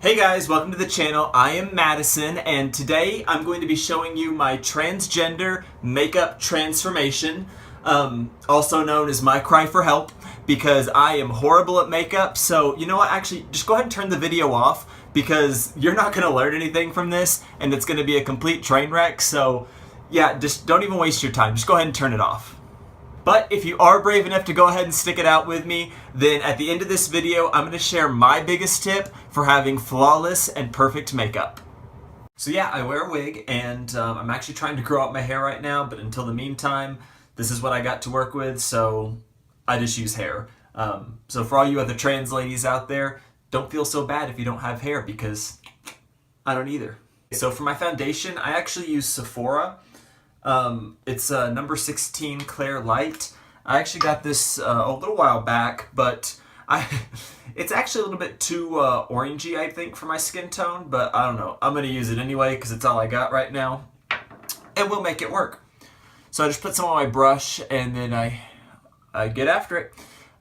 Hey guys, welcome to the channel. I am Madison, and today I'm going to be showing you my transgender makeup transformation, also known as my cry for help, because I am horrible at makeup. So you know what, actually just go ahead and turn the video off, because you're not going to learn anything from this and it's going to be a complete train wreck. So yeah, just don't even waste your time, just go ahead and turn it off. But if you are brave enough to go ahead and stick it out with me, then at the end of this video, I'm going to share my biggest tip for having flawless and perfect makeup. So yeah, I wear a wig, and I'm actually trying to grow out my hair right now, but until the meantime, this is what I got to work with, so I just use hair. So for all you other trans ladies out there, don't feel so bad if you don't have hair, because I don't either. So for my foundation, I actually use Sephora. It's number 16 Clear Light. I actually got this a little while back, but it's actually a little bit too orangey, I think, for my skin tone, but I don't know. I'm going to use it anyway because it's all I got right now, and we'll make it work. So I just put some on my brush, and then I get after it.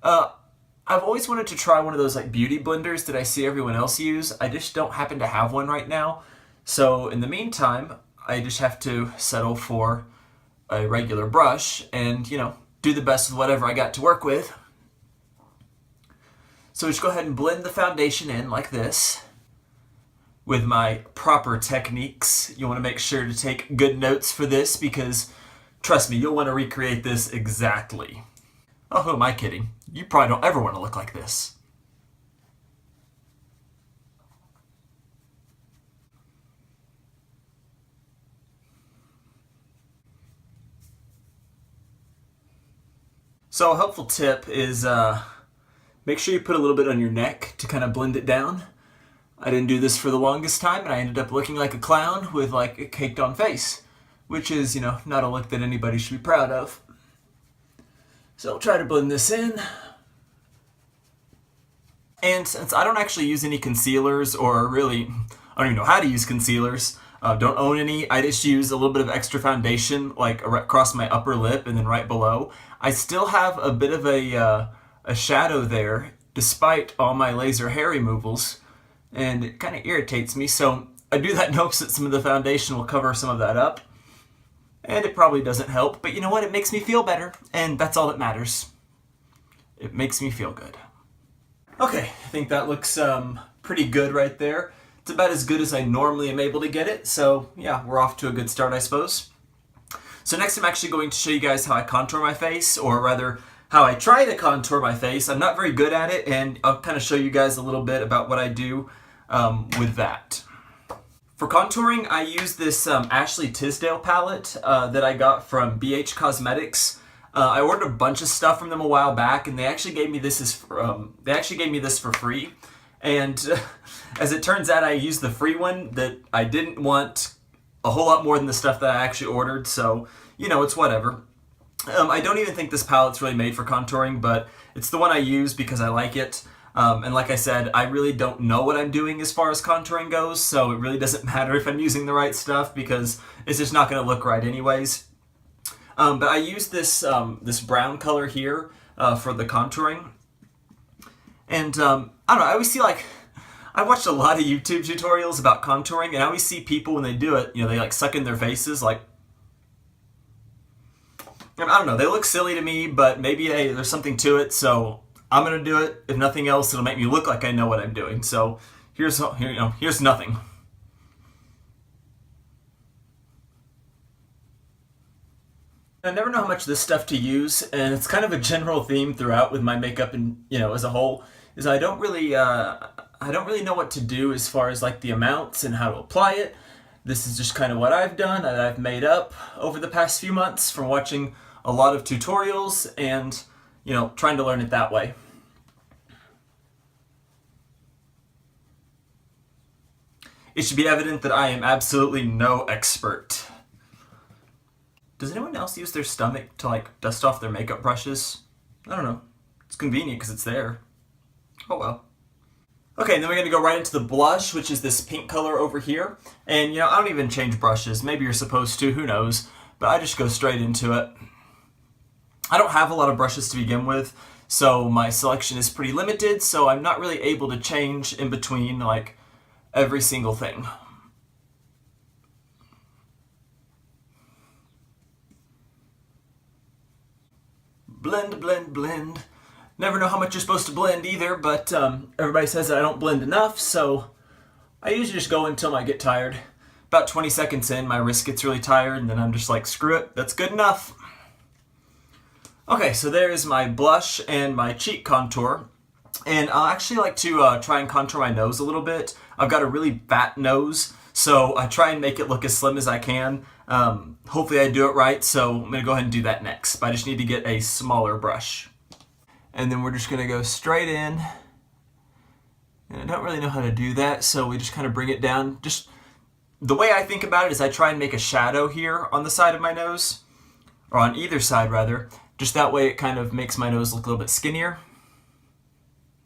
I've always wanted to try one of those like beauty blenders that I see everyone else use. I just don't happen to have one right now. So in the meantime, I just have to settle for a regular brush and, you know, do the best with whatever I got to work with. So just go ahead and blend the foundation in like this with my proper techniques. You want to make sure to take good notes for this because, trust me, you'll want to recreate this exactly. Oh, who am I kidding? You probably don't ever want to look like this. So a helpful tip is make sure you put a little bit on your neck to kind of blend it down. I didn't do this for the longest time, and I ended up looking like a clown with like a caked on face, which is, you know, not a look that anybody should be proud of. So I'll try to blend this in. And since I don't actually use any concealers, or really, I don't even know how to use concealers, don't own any, I just use a little bit of extra foundation like across my upper lip and then right below. I still have a bit of a shadow there despite all my laser hair removals, and it kind of irritates me, so I do that in hopes that some of the foundation will cover some of that up, and it probably doesn't help, but you know what, it makes me feel better, and that's all that matters. It makes me feel good. Okay, I think that looks pretty good right there. It's about as good as I normally am able to get it, so yeah, we're off to a good start, I suppose. So next I'm actually going to show you guys how I contour my face, or rather, how I try to contour my face. I'm not very good at it, and I'll kind of show you guys a little bit about what I do with that. For contouring, I use this Ashley Tisdale palette that I got from BH Cosmetics. I ordered a bunch of stuff from them a while back, and they actually gave me this for free. And as it turns out, I used the free one that I didn't want a whole lot more than the stuff that I actually ordered, so, you know, it's whatever. I don't even think this palette's really made for contouring, but it's the one I use because I like it. And like I said, I really don't know what I'm doing as far as contouring goes, so it really doesn't matter if I'm using the right stuff because it's just not going to look right anyways. But I use this, this brown color here for the contouring. And I don't know, I always see I watched a lot of YouTube tutorials about contouring, and I always see people when they do it, you know, they like suck in their faces, like, I don't know, they look silly to me, but maybe there's something to it, so I'm going to do it. If nothing else, it'll make me look like I know what I'm doing. So here's nothing. I never know how much of this stuff to use, and it's kind of a general theme throughout with my makeup and, you know, as a whole, is I don't really know what to do as far as like the amounts and how to apply it. This is just kind of what I've done and I've made up over the past few months from watching a lot of tutorials and, you know, trying to learn it that way. It should be evident that I am absolutely no expert. Does anyone else use their stomach to like dust off their makeup brushes? I don't know. It's convenient because it's there. Oh well. Okay, and then we're going to go right into the blush, which is this pink color over here. And, you know, I don't even change brushes. Maybe you're supposed to, who knows. But I just go straight into it. I don't have a lot of brushes to begin with, so my selection is pretty limited, so I'm not really able to change in between, like, every single thing. Blend, blend, blend. Never know how much you're supposed to blend either, but everybody says that I don't blend enough, so I usually just go until I get tired. About 20 seconds in, my wrist gets really tired, and then I'm just like, screw it, that's good enough. Okay, so there's my blush and my cheek contour. And I'll actually like to try and contour my nose a little bit. I've got a really fat nose, so I try and make it look as slim as I can. Hopefully I do it right, so I'm going to go ahead and do that next. But I just need to get a smaller brush. And then we're just going to go straight in. And I don't really know how to do that, so we just kind of bring it down. Just the way I think about it is I try and make a shadow here on the side of my nose, or on either side rather. Just that way it kind of makes my nose look a little bit skinnier.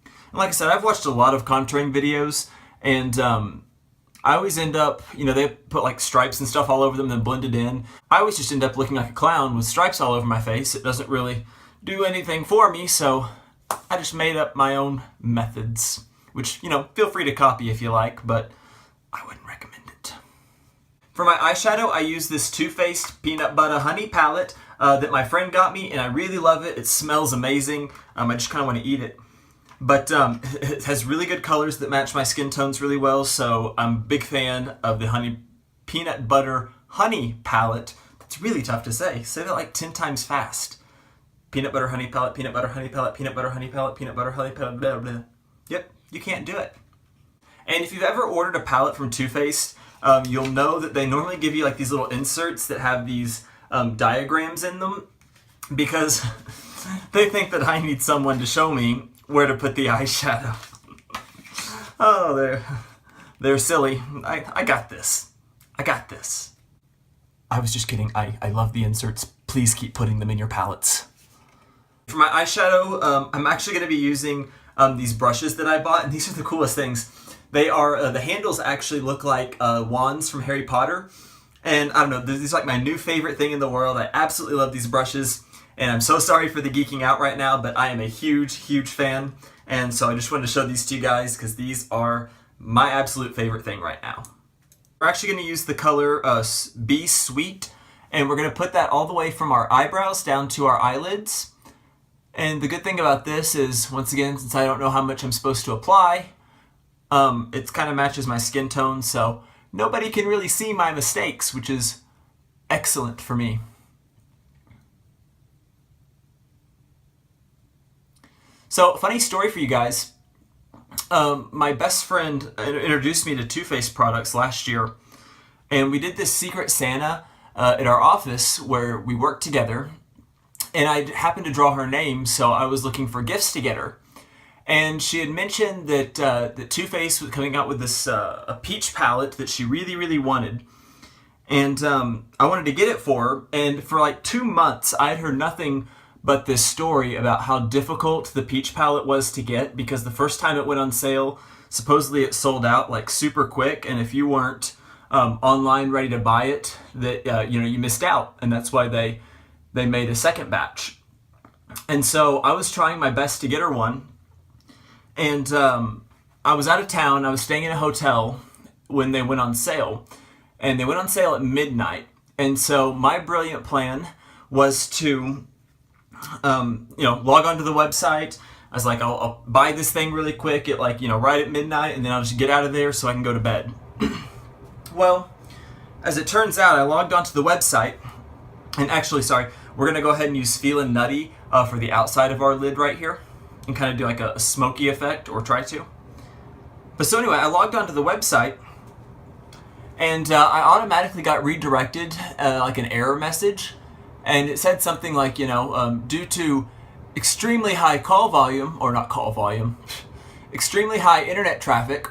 And like I said, I've watched a lot of contouring videos, and I always end up, they put like stripes and stuff all over them and then blend it in. I always just end up looking like a clown with stripes all over my face. It doesn't really do anything for me, so I just made up my own methods, which, feel free to copy if you like, but I wouldn't recommend it. For my eyeshadow, I use this Too Faced Peanut Butter Honey palette that my friend got me, and I really love it. It smells amazing. I just kind of want to eat it. But it has really good colors that match my skin tones really well, so I'm a big fan of the Peanut Butter Honey palette. That's really tough to say. Say that like 10 times fast. Peanut Butter Honey palette, Peanut Butter Honey palette, Peanut Butter Honey palette, Peanut Butter Honey palette, blah, blah, blah. Yep, you can't do it. And if you've ever ordered a palette from Too Faced, you'll know that they normally give you like these little inserts that have these diagrams in them, because they think that I need someone to show me where to put the eyeshadow. Oh, they're silly. I got this. I got this. I was just kidding. I love the inserts. Please keep putting them in your palettes. For my eyeshadow, I'm actually going to be using these brushes that I bought, and these are the coolest things. They are, the handles actually look like wands from Harry Potter. And I don't know, this is like my new favorite thing in the world. I absolutely love these brushes. And I'm so sorry for the geeking out right now, but I am a huge, huge fan. And so I just wanted to show these to you guys because these are my absolute favorite thing right now. We're actually going to use the color Be Sweet, and we're going to put that all the way from our eyebrows down to our eyelids. And the good thing about this is, once again, since I don't know how much I'm supposed to apply, it kind of matches my skin tone, so nobody can really see my mistakes, which is excellent for me. So, funny story for you guys. My best friend introduced me to Too Faced products last year, and we did this Secret Santa at our office where we worked together, and I happened to draw her name, so I was looking for gifts to get her. And she had mentioned that that Too Faced was coming out with this a peach palette that she really, really wanted. And I wanted to get it for her, and for like 2 months I had heard nothing but this story about how difficult the peach palette was to get, because the first time it went on sale, supposedly it sold out like super quick, and if you weren't online ready to buy it, that you missed out, and that's why they made a second batch. And so I was trying my best to get her one, and I was out of town. I was staying in a hotel when they went on sale, and they went on sale at midnight. And so my brilliant plan was to log onto the website. I was like, I'll buy this thing really quick at right at midnight, and then I'll just get out of there so I can go to bed. Well, as it turns out, I logged onto the website, and actually, sorry, we're going to go ahead and use Feelin' Nutty for the outside of our lid right here, and kind of do like a smoky effect, or try to. But so anyway, I logged onto the website, and I automatically got redirected, like an error message. And it said something like, due to extremely high extremely high internet traffic,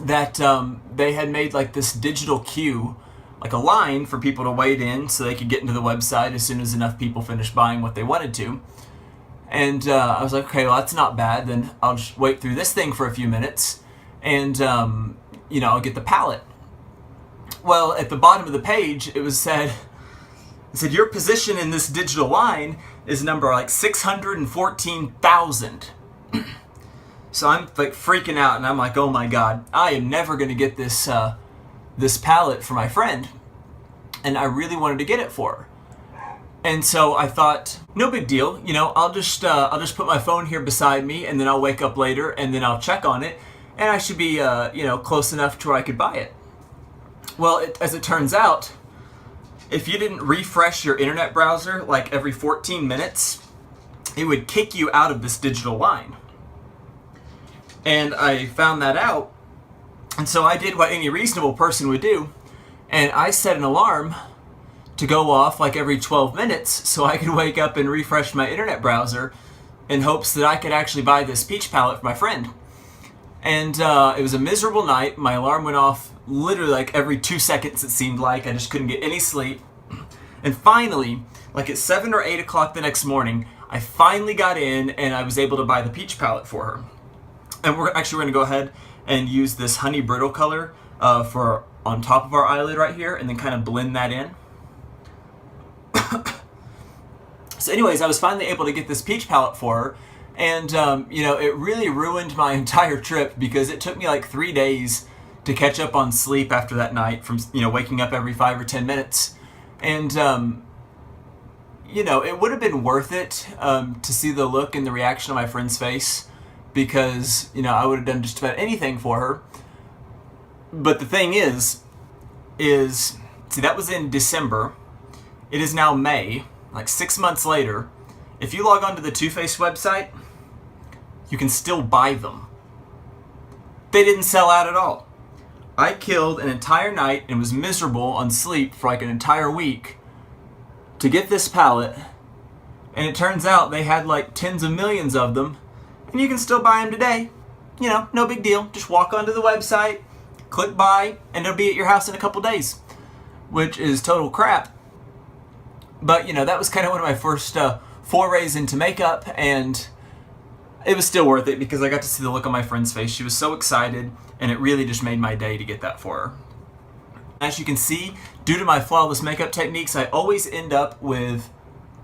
that they had made like this digital queue, like a line for people to wait in so they could get into the website as soon as enough people finished buying what they wanted to. And I was like, okay, well, that's not bad. Then I'll just wait through this thing for a few minutes, and I'll get the palette. Well, at the bottom of the page, it said, your position in this digital line is number like 614,000. So I'm like freaking out, and I'm like, oh my god, I am never going to get this this palette for my friend. And I really wanted to get it for her. And so I thought, no big deal, you know, I'll just put my phone here beside me, and then I'll wake up later, and then I'll check on it, and I should be, you know, close enough to where I could buy it. Well, as it turns out, if you didn't refresh your internet browser like every 14 minutes, it would kick you out of this digital line. And I found that out, and so I did what any reasonable person would do, and I set an alarm to go off like every 12 minutes so I could wake up and refresh my internet browser in hopes that I could actually buy this peach palette for my friend. And it was a miserable night. My alarm went off literally like every 2 seconds, it seemed like. I just couldn't get any sleep. And finally, like at 7 or 8 o'clock the next morning, I finally got in and I was able to buy the peach palette for her. And we're going to go ahead and use this honey brittle color for on top of our eyelid right here, and then kind of blend that in. So anyways, I was finally able to get this peach palette for her, and you know, it really ruined my entire trip because it took me like 3 days to catch up on sleep after that night from, you know, waking up every 5 or 10 minutes. And you know, it would have been worth it to see the look and the reaction on my friend's face, because, you know, I would have done just about anything for her. But the thing is, see, that was in December. It is now May, like 6 months later. If you log on to the Too Faced website, you can still buy them. They didn't sell out at all. I killed an entire night and was miserable on sleep for like an entire week to get this palette, and it turns out they had like tens of millions of them, and you can still buy them today. You know, no big deal. Just walk onto the website, click buy, and it'll be at your house in a couple days, which is total crap. But, you know, that was kind of one of my first forays into makeup, and it was still worth it because I got to see the look on my friend's face. She was so excited, and it really just made my day to get that for her. As you can see, due to my flawless makeup techniques, I always end up with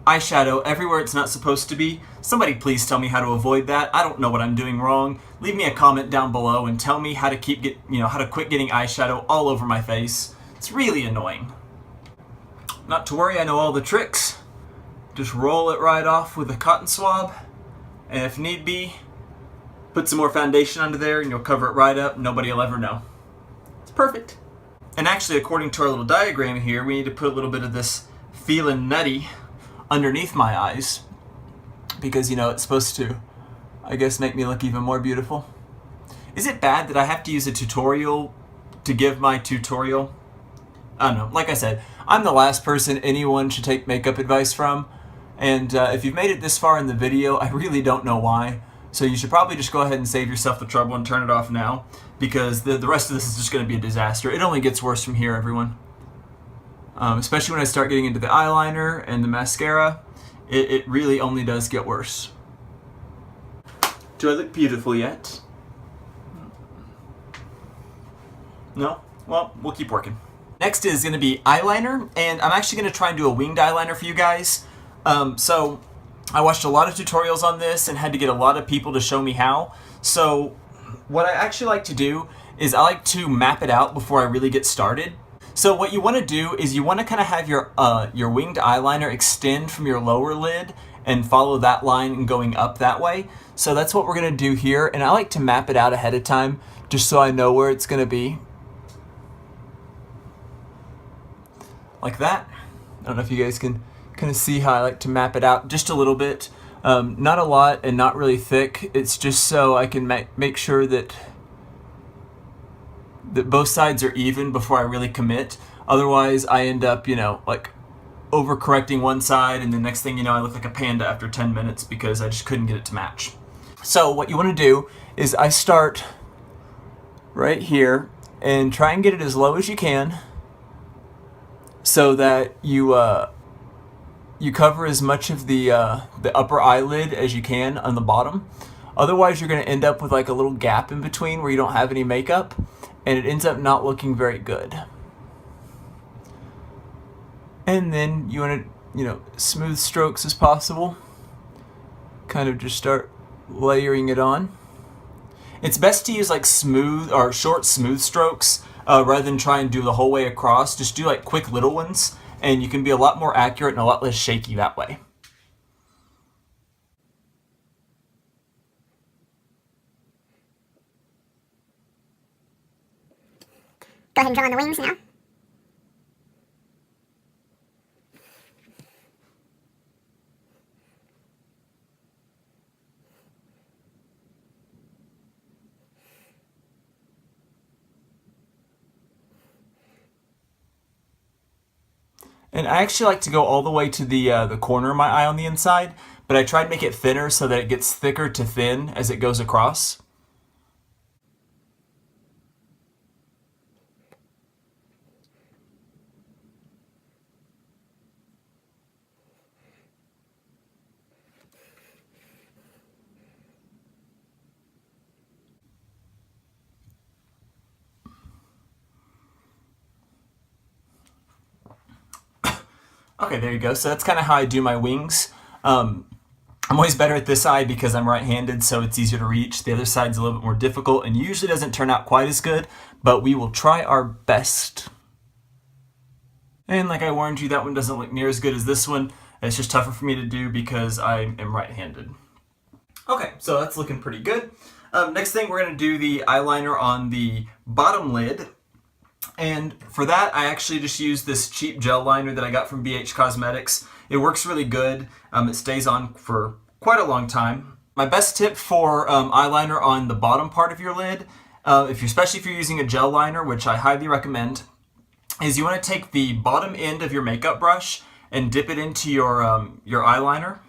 eyeshadow everywhere it's not supposed to be. Somebody please tell me how to avoid that. I don't know what I'm doing wrong. Leave me a comment down below and tell me how to how to quit getting eyeshadow all over my face. It's really annoying. Not to worry, I know all the tricks. Just roll it right off with a cotton swab, and if need be, put some more foundation under there and you'll cover it right up. Nobody will ever know. It's perfect. And actually, according to our little diagram here, we need to put a little bit of this Feelin' Nutty underneath my eyes, because, you know, it's supposed to, I guess, make me look even more beautiful. Is it bad that I have to use a tutorial to give my tutorial? I don't know. Like I said, I'm the last person anyone should take makeup advice from, and if you've made it this far in the video, I really don't know why. So you should probably just go ahead and save yourself the trouble and turn it off now, because the rest of this is just going to be a disaster. It only gets worse from here, everyone. Especially when I start getting into the eyeliner and the mascara, it really only does get worse. Do I look beautiful yet? No? Well, we'll keep working. Next is going to be eyeliner, and I'm actually going to try and do a winged eyeliner for you guys. So I watched a lot of tutorials on this and had to get a lot of people to show me how. So what I actually like to do is I like to map it out before I really get started. So what you want to do is you want to kind of have your winged eyeliner extend from your lower lid and follow that line and going up that way. So that's what we're going to do here, and I like to map it out ahead of time just so I know where it's going to be. Like that. I don't know if you guys can kind of see how I like to map it out just a little bit. Not a lot and not really thick. It's just so I can make sure that both sides are even before I really commit. Otherwise, I end up, you know, like overcorrecting one side, and the next thing you know, I look like a panda after 10 minutes because I just couldn't get it to match. So what you want to do is I start right here and try and get it as low as you can, so that you cover as much of the upper eyelid as you can on the bottom. Otherwise, you're going to end up with like a little gap in between where you don't have any makeup, and it ends up not looking very good. And then you want to, you know, smooth strokes as possible. Kind of just start layering it on. It's best to use like smooth or short smooth strokes rather than try and do the whole way across. Just do like quick little ones, and you can be a lot more accurate and a lot less shaky that way. Go ahead and draw on the wings now. And I actually like to go all the way to the corner of my eye on the inside, but I try to make it thinner so that it gets thicker to thin as it goes across. Okay, there you go. So that's kind of how I do my wings. I'm always better at this eye because I'm right-handed, so it's easier to reach. The other side's a little bit more difficult and usually doesn't turn out quite as good, but we will try our best. And like I warned you, that one doesn't look near as good as this one. It's just tougher for me to do because I am right-handed. Okay, so that's looking pretty good. Next thing, we're going to do the eyeliner on the bottom lid. And for that, I actually just use this cheap gel liner that I got from BH Cosmetics. It works really good. It stays on for quite a long time. My best tip for eyeliner on the bottom part of your lid, especially if you're using a gel liner, which I highly recommend, is you want to take the bottom end of your makeup brush and dip it into your eyeliner.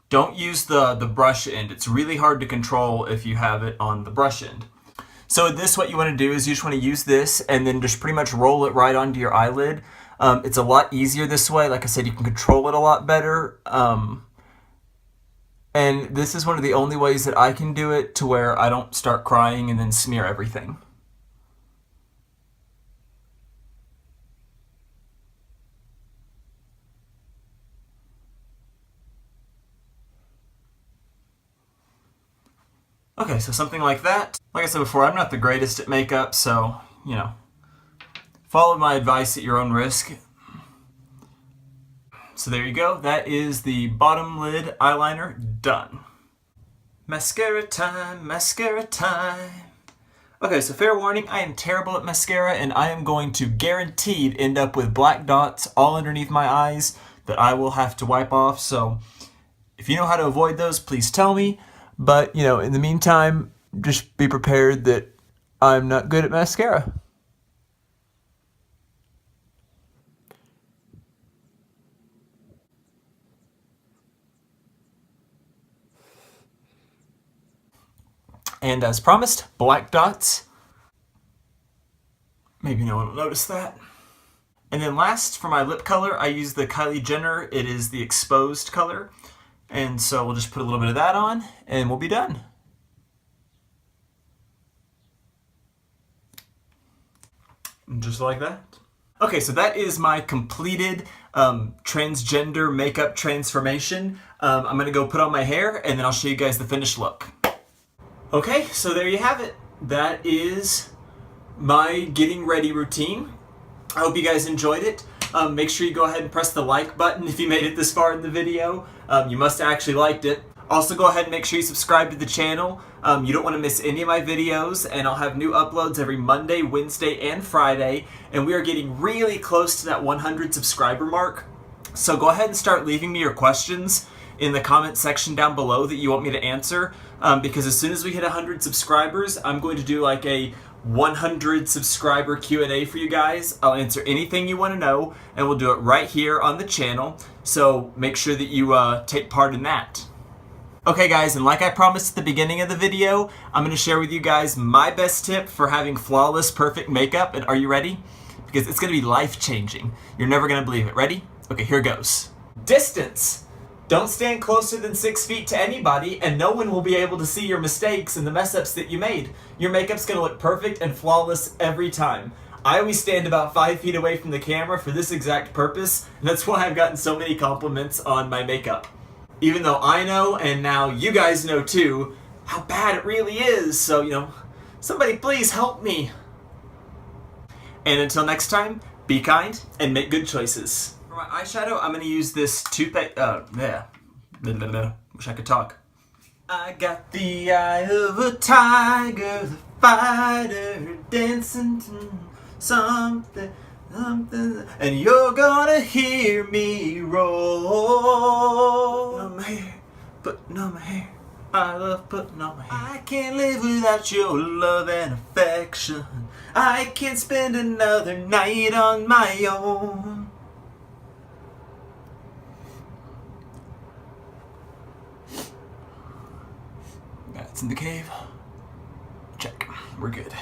Don't use the brush end. It's really hard to control if you have it on the brush end. So this, what you want to do is you just want to use this and then just pretty much roll it right onto your eyelid. It's a lot easier this way. Like I said, you can control it a lot better. And this is one of the only ways that I can do it to where I don't start crying and then smear everything. Okay, so something like that. Like I said before, I'm not the greatest at makeup, so, you know, follow my advice at your own risk. So there you go. That is the bottom lid eyeliner done. Mascara time, mascara time. Okay, so fair warning, I am terrible at mascara, and I am going to guaranteed end up with black dots all underneath my eyes that I will have to wipe off. So if you know how to avoid those, please tell me. But, you know, in the meantime, just be prepared that I'm not good at mascara. And as promised, black dots. Maybe no one will notice that. And then last, for my lip color, I use the Kylie Jenner. It is the exposed color. And so we'll just put a little bit of that on, and we'll be done. Just like that. Okay, so that is my completed transgender makeup transformation. I'm going to go put on my hair, and then I'll show you guys the finished look. Okay, so there you have it. That is my getting ready routine. I hope you guys enjoyed it. Make sure you go ahead and press the like button if you made it this far in the video. You must have actually liked it. Also, go ahead and make sure you subscribe to the channel. You don't want to miss any of my videos, and I'll have new uploads every Monday, Wednesday, and Friday. And we are getting really close to that 100 subscriber mark. So go ahead and start leaving me your questions in the comment section down below that you want me to answer. Because as soon as we hit 100 subscribers, I'm going to do like a 100 subscriber Q&A for you guys. I'll answer anything you want to know, and we'll do it right here on the channel. So make sure that you take part in that. Okay guys, and like I promised at the beginning of the video, I'm going to share with you guys my best tip for having flawless, perfect makeup. And are you ready? Because it's going to be life-changing. You're never going to believe it. Ready? Okay, here goes. Distance. Don't stand closer than 6 feet to anybody, and no one will be able to see your mistakes and the mess-ups that you made. Your makeup's going to look perfect and flawless every time. I always stand about 5 feet away from the camera for this exact purpose, and that's why I've gotten so many compliments on my makeup. Even though I know, and now you guys know too, how bad it really is. So, you know, somebody please help me. And until next time, be kind and make good choices. For my eyeshadow, I'm gonna use this toothpaste. Wish I could talk. I got the eye of a tiger, the fighter, dancing to something, and you're gonna hear me roar. On my hair, putting on my hair. I love putting on my hair. I can't live without your love and affection. I can't spend another night on my own. That's in the cave. Check. We're good.